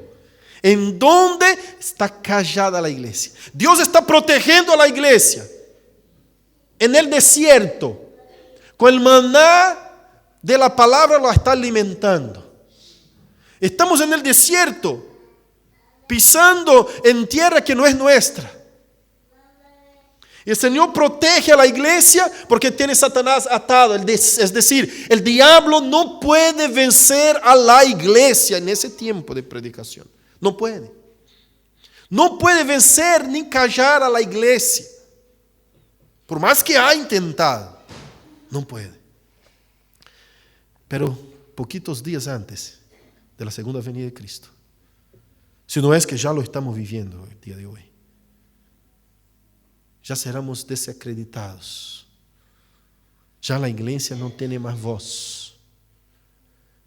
en donde está callada la iglesia. Dios está protegiendo a la iglesia en el desierto. Con el maná de la palabra lo está alimentando. Estamos en el desierto, pisando en tierra que no es nuestra. Y el Señor protege a la iglesia porque tiene Satanás atado. Es decir, el diablo no puede vencer a la iglesia en ese tiempo de predicación. No puede. No puede vencer ni callar a la iglesia. Por más que ha intentado, no puede. Pero poquitos días antes de la segunda venida de Cristo, si no es que ya lo estamos viviendo el día de hoy, ya seremos desacreditados. Ya la iglesia no tiene más voz.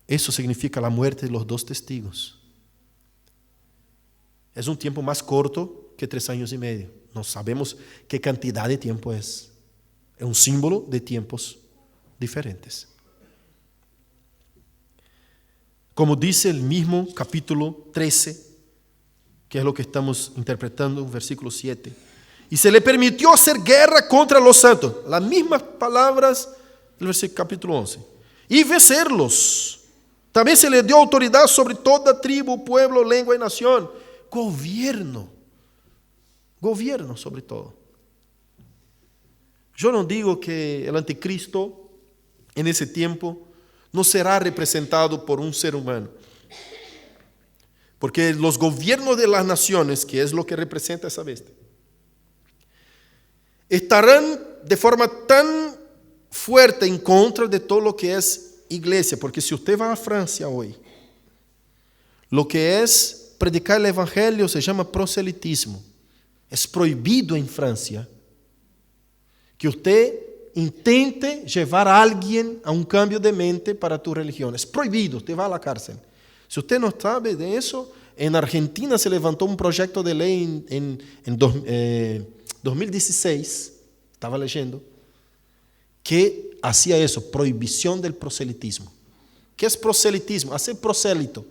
Eso significa la muerte de los 2 testigos. Es un tiempo más corto que 3 años y medio. No sabemos qué cantidad de tiempo es. Es un símbolo de tiempos diferentes. Como dice el mismo capítulo 13, que es lo que estamos interpretando, versículo 7. Y se le permitió hacer guerra contra los santos. Las mismas palabras del versículo capítulo 11. Y vencerlos. También se le dio autoridad sobre toda tribu, pueblo, lengua y nación. Gobierno. Gobierno sobre todo. Yo no digo que el anticristo en ese tiempo no será representado por un ser humano. Porque los gobiernos de las naciones, que es lo que representa esa bestia, estarán de forma tan fuerte en contra de todo lo que es iglesia. Porque si usted va a Francia hoy, lo que es predicar el evangelio se llama proselitismo. Es prohibido en Francia que usted intente llevar a alguien a un cambio de mente para tu religión. Es prohibido, usted va a la cárcel. Si usted no sabe de eso, en Argentina se levantó un proyecto de ley en 2016, estaba leyendo, que hacía eso, prohibición del proselitismo. ¿Qué es proselitismo? Hacer prosélito.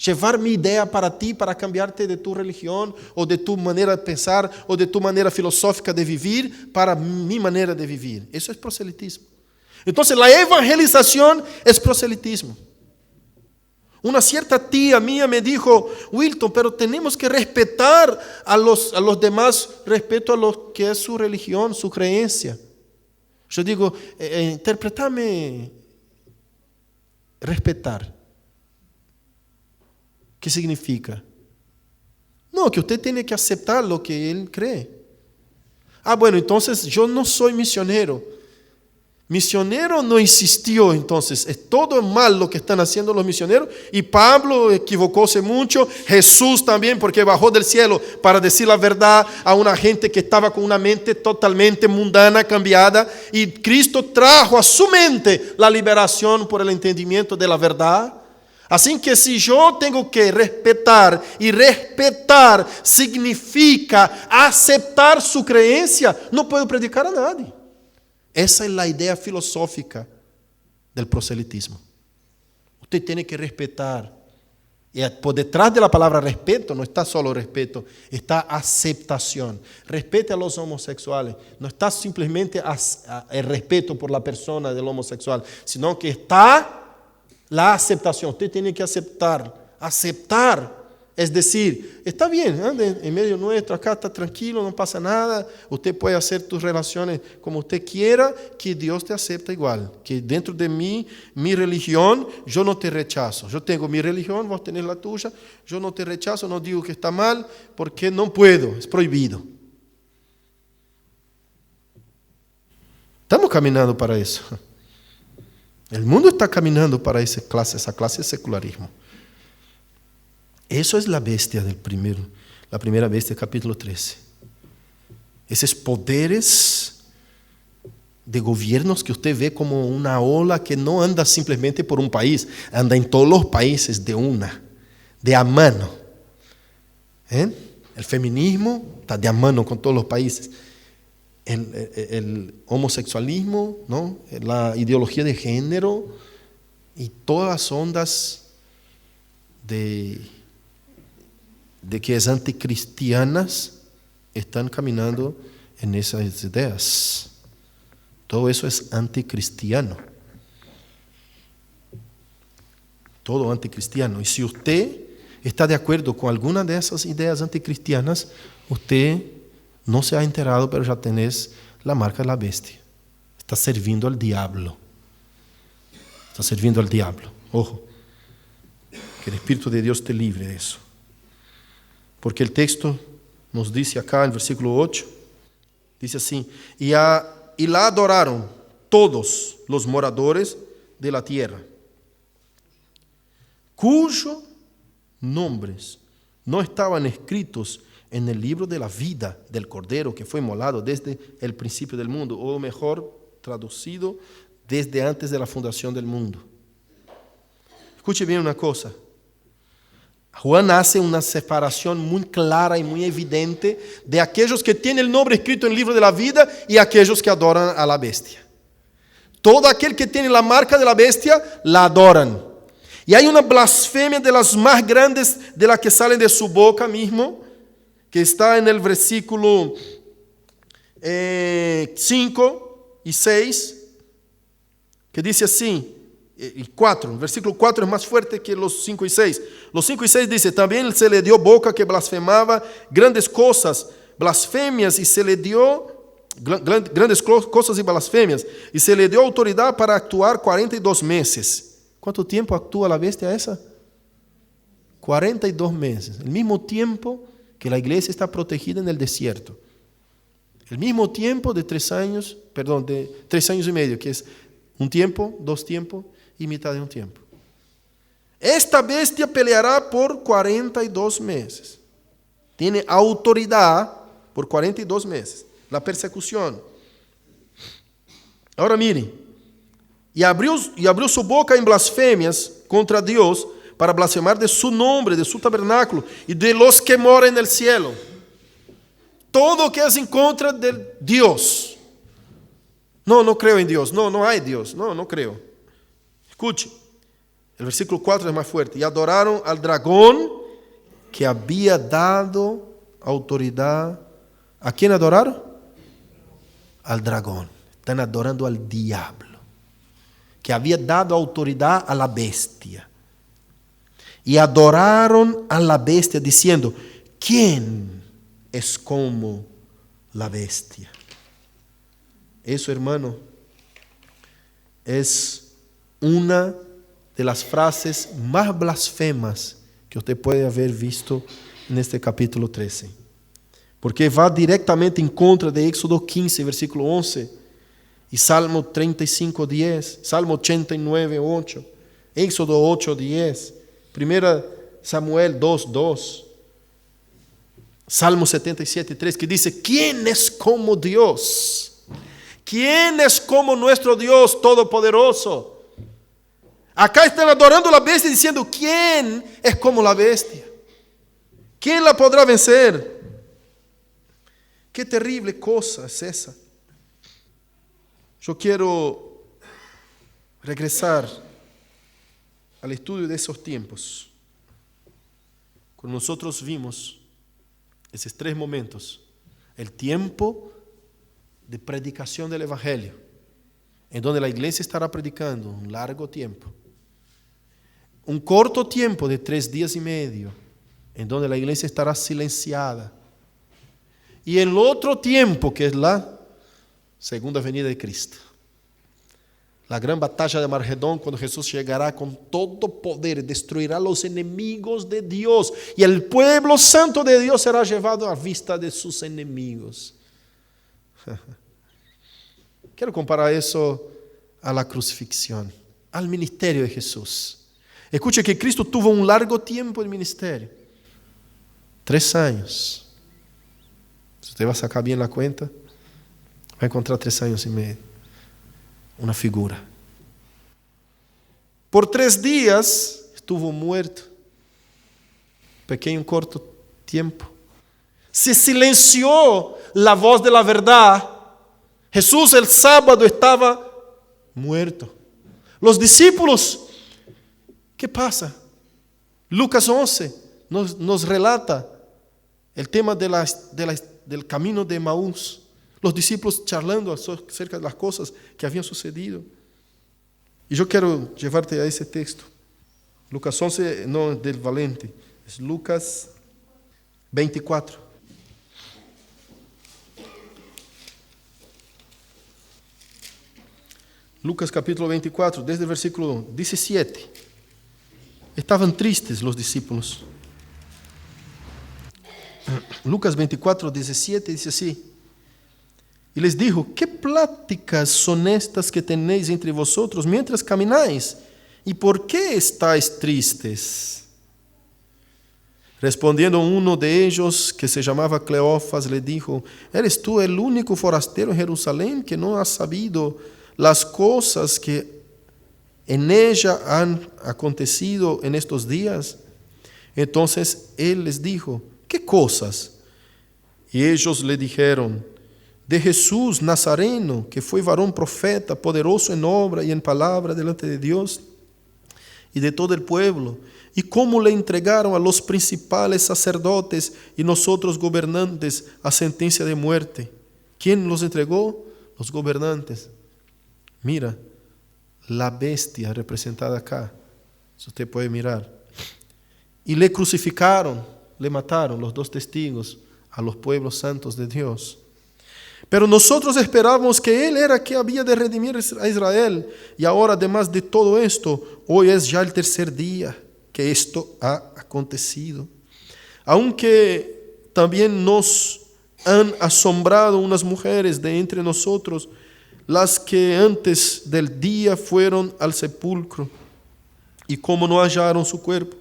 Llevar mi idea para ti, para cambiarte de tu religión, o de tu manera de pensar, o de tu manera filosófica de vivir, para mi manera de vivir. Eso es proselitismo. Entonces la evangelización es proselitismo. Una cierta tía mía me dijo: Wilton, pero tenemos que respetar a los demás respecto a lo que es su religión, su creencia. Yo digo, interpretame respetar. ¿Qué significa? No, que usted tiene que aceptar lo que él cree. Ah, bueno, entonces yo no soy misionero. Misionero no existió, entonces es todo mal lo que están haciendo los misioneros. Y Pablo equivocóse mucho, Jesús también, porque bajó del cielo para decir la verdad a una gente que estaba con una mente totalmente mundana, cambiada. Y Cristo trajo a su mente la liberación por el entendimiento de la verdad. Así que si yo tengo que respetar, y respetar significa aceptar su creencia, no puedo predicar a nadie. Esa es la idea filosófica del proselitismo. Usted tiene que respetar. Y por detrás de la palabra respeto no está solo respeto, está aceptación. Respete a los homosexuales. No está simplemente el respeto por la persona del homosexual, sino que está la aceptación. Usted tiene que aceptar. Aceptar. Es decir, está bien, ande en medio nuestro, acá está tranquilo, no pasa nada. Usted puede hacer tus relaciones como usted quiera, que Dios te acepta igual. Que dentro de mi religión, yo no te rechazo. Yo tengo mi religión, vos tenés la tuya. Yo no te rechazo, no digo que está mal, porque no puedo, es prohibido. Estamos caminando para eso. El mundo está caminando para esa clase de secularismo. Eso es la bestia la primera bestia del capítulo 13. Esos poderes de gobiernos que usted ve como una ola que no anda simplemente por un país, anda en todos los países de a mano. El feminismo está de mano con todos los países. El homosexualismo, ¿no? La ideología de género y todas las ondas de que es anticristianas están caminando en esas ideas. Todo eso es anticristiano. Todo anticristiano. Y si usted está de acuerdo con alguna de esas ideas anticristianas, usted no se ha enterado, pero ya tenés la marca de la bestia. Está sirviendo al diablo. Está sirviendo al diablo. Ojo. Que el Espíritu de Dios te libre de eso. Porque el texto nos dice acá en versículo 8, dice así, y la adoraron todos los moradores de la tierra, cuyos nombres no estaban escritos en el libro de la vida del Cordero que fue inmolado desde el principio del mundo, o mejor traducido, desde antes de la fundación del mundo. Escuche bien una cosa. Juan hace una separación muy clara y muy evidente de aquellos que tienen el nombre escrito en el libro de la vida y aquellos que adoran a la bestia. Todo aquel que tiene la marca de la bestia, la adoran. Y hay una blasfemia de las más grandes de las que salen de su boca mismo, que está en el versículo 5 y 6, que dice así, y 4, el versículo 4 es más fuerte que los 5 y 6. Los 5 y 6 dice, también se le dio boca que blasfemaba grandes cosas, blasfemias, y se le dio grandes cosas y blasfemias, y se le dio autoridad para actuar 42 meses. ¿Cuánto tiempo actúa la bestia esa? 42 meses, el mismo tiempo que la iglesia está protegida en el desierto. El mismo tiempo de 3 años, de 3 años y medio, que es un tiempo, 2 tiempos y mitad de un tiempo. Esta bestia peleará por 42 meses. Tiene autoridad por 42 meses. La persecución. Ahora mire, y abrió su boca en blasfemias contra Dios para blasfemar de su nombre, de su tabernáculo y de los que moran en el cielo. Todo que es en contra de Dios. No creo en Dios. No hay Dios. No creo. Escuche, el versículo 4 es más fuerte. Y adoraron al dragón que había dado autoridad. ¿A quién adoraron? Al dragón. Están adorando al diablo, que había dado autoridad a la bestia. Y adoraron a la bestia diciendo, ¿quién es como la bestia? Eso, hermano, es una de las frases más blasfemas que usted puede haber visto en este capítulo 13. Porque va directamente en contra de Éxodo 15, versículo 11, y Salmo 35, 10, Salmo 89, 8, Éxodo 8, 10, 1 Samuel 2, 2, Salmo 77, 3, que dice, ¿quién es como Dios? ¿Quién es como nuestro Dios todopoderoso? Acá están adorando a la bestia diciendo, ¿quién es como la bestia? ¿Quién la podrá vencer? Qué terrible cosa es esa. Yo quiero regresar al estudio de esos tiempos. Cuando nosotros vimos esos 3 momentos, el tiempo de predicación del Evangelio, en donde la iglesia estará predicando un largo tiempo, un corto tiempo de 3 días y medio, en donde la iglesia estará silenciada, y el otro tiempo que es la segunda venida de Cristo, la gran batalla de Armagedón, cuando Jesús llegará con todo poder, destruirá los enemigos de Dios, y el pueblo santo de Dios será llevado a vista de sus enemigos. Quiero comparar eso a la crucifixión, al ministerio de Jesús. Escuche que Cristo tuvo un largo tiempo de ministerio, 3 años. Si usted va a sacar bien la cuenta, va a encontrar 3 años y medio. Una figura. Por 3 días estuvo muerto. Pequeño, corto tiempo. se silenció la voz de la verdad. Jesús el sábado estaba muerto. Los discípulos, ¿qué pasa? Lucas 11 nos relata el tema del camino de Emaús. Los discípulos charlando acerca de las cosas que habían sucedido. Y yo quiero llevarte a ese texto. Lucas 11 no es del Valente, es Lucas 24. Lucas capítulo 24, desde el versículo 17. Estaban tristes los discípulos. Lucas 24, 17 dice así. Y les dijo, ¿qué pláticas son estas que tenéis entre vosotros mientras camináis? ¿Y por qué estáis tristes? Respondiendo uno de ellos, que se llamaba Cleofas, le dijo, ¿eres tú el único forastero en Jerusalén que no has sabido las cosas que en ella han acontecido en estos días? Entonces él les dijo, ¿qué cosas? Y ellos le dijeron, de Jesús Nazareno, que fue varón profeta, poderoso en obra y en palabra delante de Dios y de todo el pueblo, y cómo le entregaron a los principales sacerdotes y nosotros gobernantes a sentencia de muerte. ¿Quién los entregó? Los gobernantes. Mira, la bestia representada acá, si usted puede mirar. Y le crucificaron, le mataron los dos testigos a los pueblos santos de Dios. Pero nosotros esperábamos que Él era que había de redimir a Israel. Y ahora, además de todo esto, hoy es ya el tercer día que esto ha acontecido. Aunque también nos han asombrado unas mujeres de entre nosotros, las que antes del día fueron al sepulcro, y como no hallaron su cuerpo,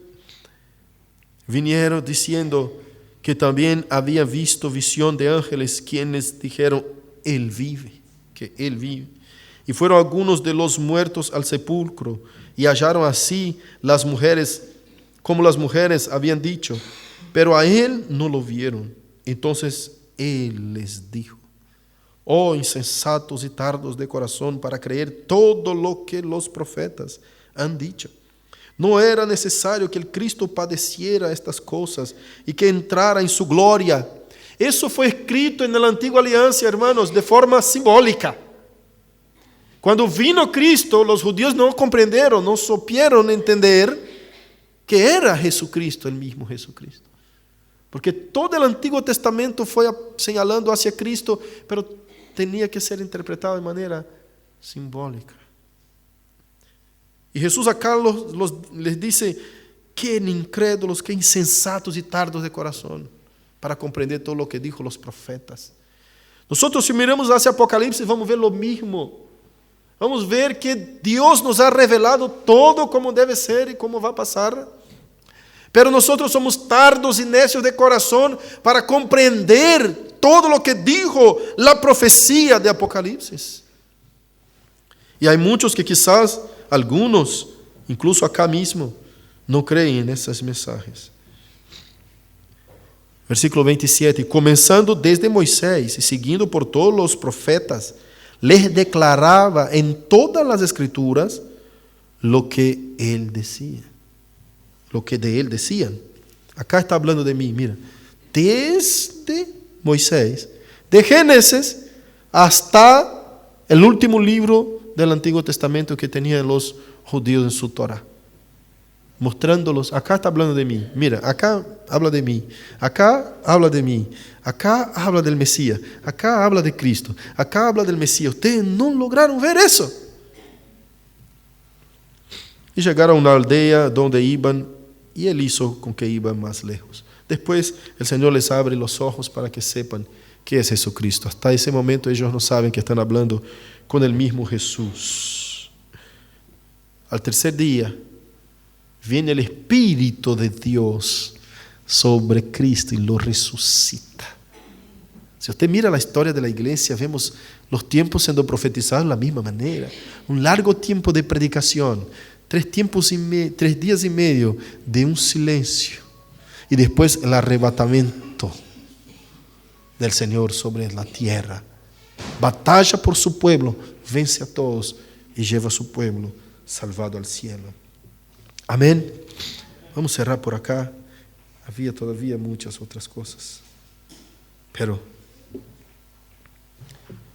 vinieron diciendo que también había visto visión de ángeles, quienes dijeron, Él vive, que Él vive. Y fueron algunos de los muertos al sepulcro, y hallaron así las mujeres, como las mujeres habían dicho, pero a Él no lo vieron. Entonces Él les dijo, oh insensatos y tardos de corazón para creer todo lo que los profetas han dicho. ¿No era necesario que el Cristo padeciera estas cosas y que entrara en su gloria? Eso fue escrito en la antigua alianza, hermanos, de forma simbólica. Cuando vino Cristo, los judíos no comprendieron, no supieron entender que era Jesucristo, el mismo Jesucristo. Porque todo el Antiguo Testamento fue señalando hacia Cristo, pero tenía que ser interpretado de manera simbólica. Y Jesús acá les dice, qué incrédulos, qué insensatos y tardos de corazón para comprender todo lo que dijo los profetas. Nosotros, si miramos hacia Apocalipsis, vamos ver lo mismo. Vamos ver que Dios nos ha revelado todo como debe ser y cómo va a pasar. Pero nosotros somos tardos y necios de corazón para comprender todo lo que dijo la profecía de Apocalipsis. Y hay muchos que quizás, algunos, incluso acá mismo, no creen en esos mensajes. Versículo 27, comenzando desde Moisés y siguiendo por todos los profetas, les declaraba en todas las escrituras lo que él decía, lo que de él decían. Acá está hablando de mí, mira, desde Moisés, de Génesis hasta el último libro del Antiguo Testamento que tenían los judíos en su Torah, mostrándolos. Acá está hablando de mí, mira, acá habla de mí, acá habla de mí, acá habla del Mesías, acá habla de Cristo, acá habla del Mesías. Ustedes no lograron ver eso. Y llegaron a una aldea donde iban, y él hizo con que iban más lejos. Después el Señor les abre los ojos para que sepan que es Jesucristo. Hasta ese momento ellos no saben que están hablando con el mismo Jesús. Al tercer día viene el Espíritu de Dios sobre Cristo y lo resucita. Si usted mira la historia de la iglesia, vemos los tiempos siendo profetizados de la misma manera. Un largo tiempo de predicación, 3 días y medio de un silencio, y después el arrebatamiento. del Señor sobre la tierra. Batalla por su pueblo, vence a todos y lleva a su pueblo salvado al cielo. Amén. Vamos a cerrar por acá. Había todavía muchas otras cosas, pero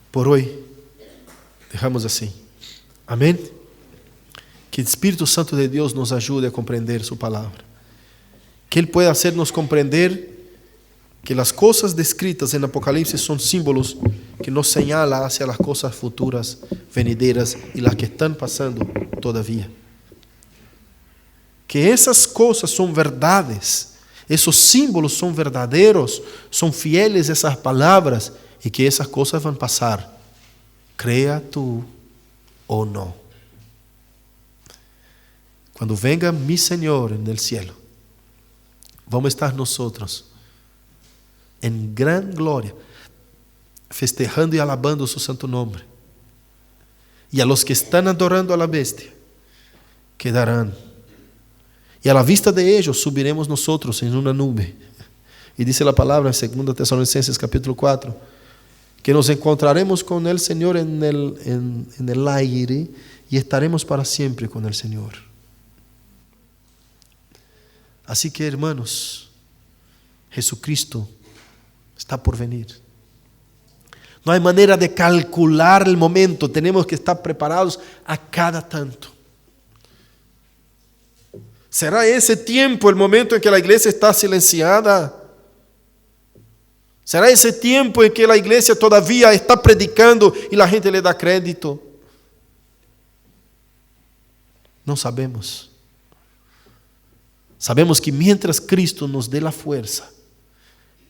por hoy dejamos así. Amén. Que el Espíritu Santo de Dios nos ayude a comprender su palabra. Que Él pueda hacernos comprender que las cosas descritas en Apocalipsis son símbolos que nos señalan hacia las cosas futuras, venideras y las que están pasando todavía. Que esas cosas son verdades, esos símbolos son verdaderos, son fieles a esas palabras y que esas cosas van a pasar, crea tú o no. Cuando venga mi Señor en el cielo, vamos a estar nosotros en gran gloria, festejando y alabando su santo nombre. Y a los que están adorando a la bestia, quedarán. Y a la vista de ellos subiremos nosotros en una nube. Y dice la palabra en 2 Tesalonicenses capítulo 4, que nos encontraremos con el Señor en el aire y estaremos para siempre con el Señor. Así que, hermanos, Jesucristo está por venir. No hay manera de calcular el momento. Tenemos que estar preparados a cada tanto. ¿Será ese tiempo el momento en que la iglesia está silenciada? ¿Será ese tiempo en que la iglesia todavía está predicando y la gente le da crédito? No sabemos. Sabemos que mientras Cristo nos dé la fuerza,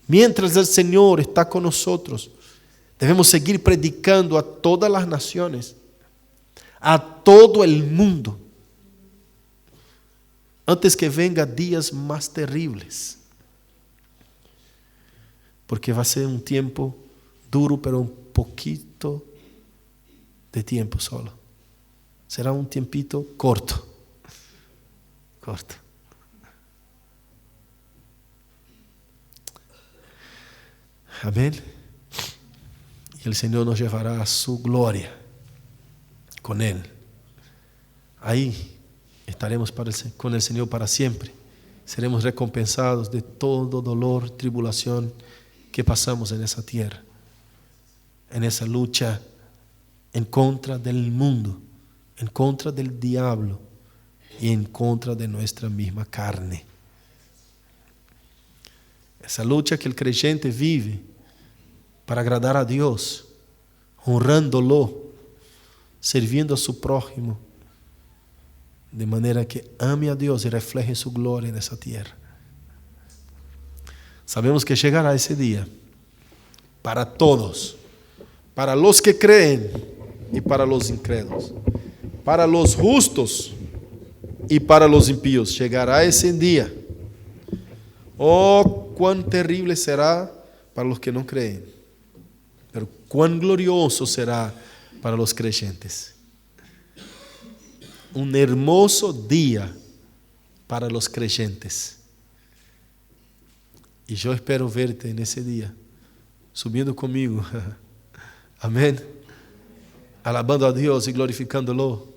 mientras el Señor está con nosotros, debemos seguir predicando a todas las naciones, a todo el mundo, antes que vengan días más terribles. Porque va a ser un tiempo duro, pero un poquito de tiempo solo. Será un tiempito corto. Corto. Amén. Y el Señor nos llevará a su gloria con Él. Ahí estaremos con el Señor para siempre. Seremos recompensados de todo dolor, tribulación que pasamos en esa tierra, en esa lucha en contra del mundo, en contra del diablo y en contra de nuestra misma carne. Esa lucha que el creyente vive para agradar a Dios, honrándolo, sirviendo a su prójimo, de manera que ame a Dios y refleje su gloria en esa tierra. Sabemos que llegará ese día para todos, para los que creen y para los incrédulos, para los justos y para los impíos. Llegará ese día. Oh, cuán terrible será para los que no creen, pero cuán glorioso será para los creyentes. Un hermoso día para los creyentes. Y yo espero verte en ese día, subiendo conmigo. Amén. Alabando a Dios y glorificándolo.